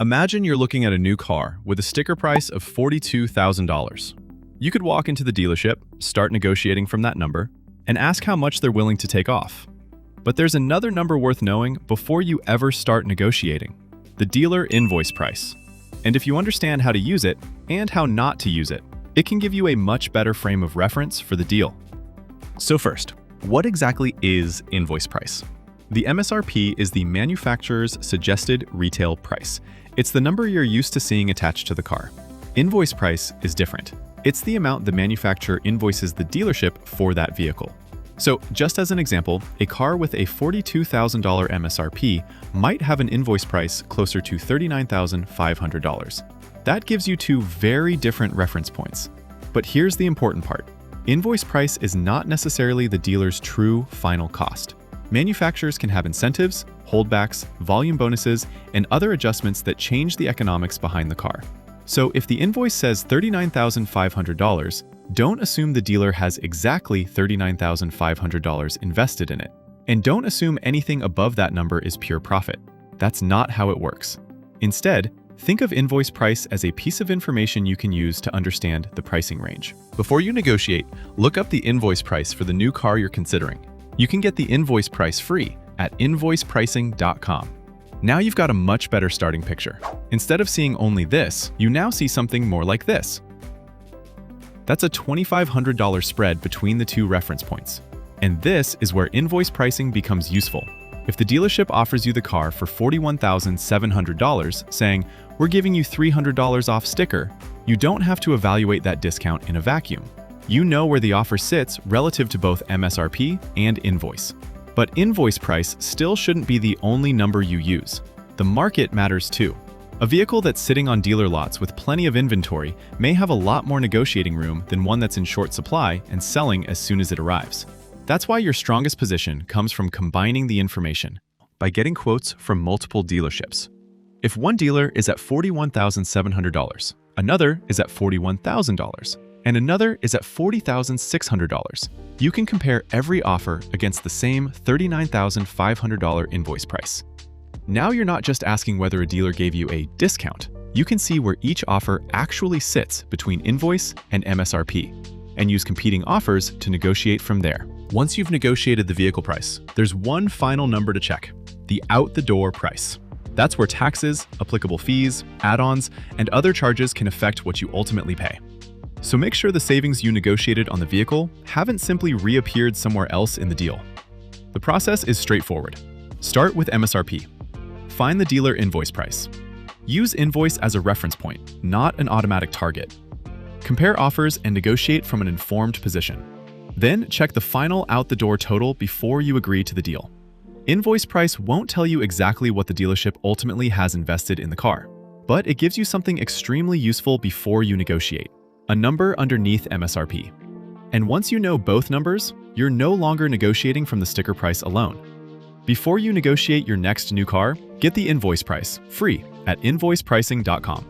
Imagine you're looking at a new car with a sticker price of $42,000. You could walk into the dealership, start negotiating from that number, and ask how much they're willing to take off. But there's another number worth knowing before you ever start negotiating: the dealer invoice price. And if you understand how to use it and how not to use it, it can give you a much better frame of reference for the deal. So first, what exactly is invoice price? The MSRP is the manufacturer's suggested retail price. It's the number you're used to seeing attached to the car. Invoice price is different. It's the amount the manufacturer invoices the dealership for that vehicle. So, just as an example, a car with a $42,000 MSRP might have an invoice price closer to $39,500. That gives you two very different reference points. But here's the important part. Invoice price is not necessarily the dealer's true final cost. Manufacturers can have incentives, holdbacks, volume bonuses, and other adjustments that change the economics behind the car. So if the invoice says $39,500, don't assume the dealer has exactly $39,500 invested in it. And don't assume anything above that number is pure profit. That's not how it works. Instead, think of invoice price as a piece of information you can use to understand the pricing range. Before you negotiate, look up the invoice price for the new car you're considering. You can get the invoice price free at invoicepricing.com. Now you've got a much better starting picture. Instead of seeing only this, you now see something more like this. That's a $2,500 spread between the two reference points. And this is where invoice pricing becomes useful. If the dealership offers you the car for $41,700, saying, "We're giving you $300 off sticker," you don't have to evaluate that discount in a vacuum. You know where the offer sits relative to both MSRP and invoice. But invoice price still shouldn't be the only number you use. The market matters too. A vehicle that's sitting on dealer lots with plenty of inventory may have a lot more negotiating room than one that's in short supply and selling as soon as it arrives. That's why your strongest position comes from combining the information by getting quotes from multiple dealerships. If one dealer is at $41,700, another is at $41,000, and another is at $40,600, you can compare every offer against the same $39,500 invoice price. Now you're not just asking whether a dealer gave you a discount. You can see where each offer actually sits between invoice and MSRP, and use competing offers to negotiate from there. Once you've negotiated the vehicle price, there's one final number to check: the out-the-door price. That's where taxes, applicable fees, add-ons, and other charges can affect what you ultimately pay. So make sure the savings you negotiated on the vehicle haven't simply reappeared somewhere else in the deal. The process is straightforward. Start with MSRP. Find the dealer invoice price. Use invoice as a reference point, not an automatic target. Compare offers and negotiate from an informed position. Then check the final out-the-door total before you agree to the deal. Invoice price won't tell you exactly what the dealership ultimately has invested in the car, but it gives you something extremely useful before you negotiate: a number underneath MSRP. And once you know both numbers, you're no longer negotiating from the sticker price alone. Before you negotiate your next new car, get the invoice price free at invoicepricing.com.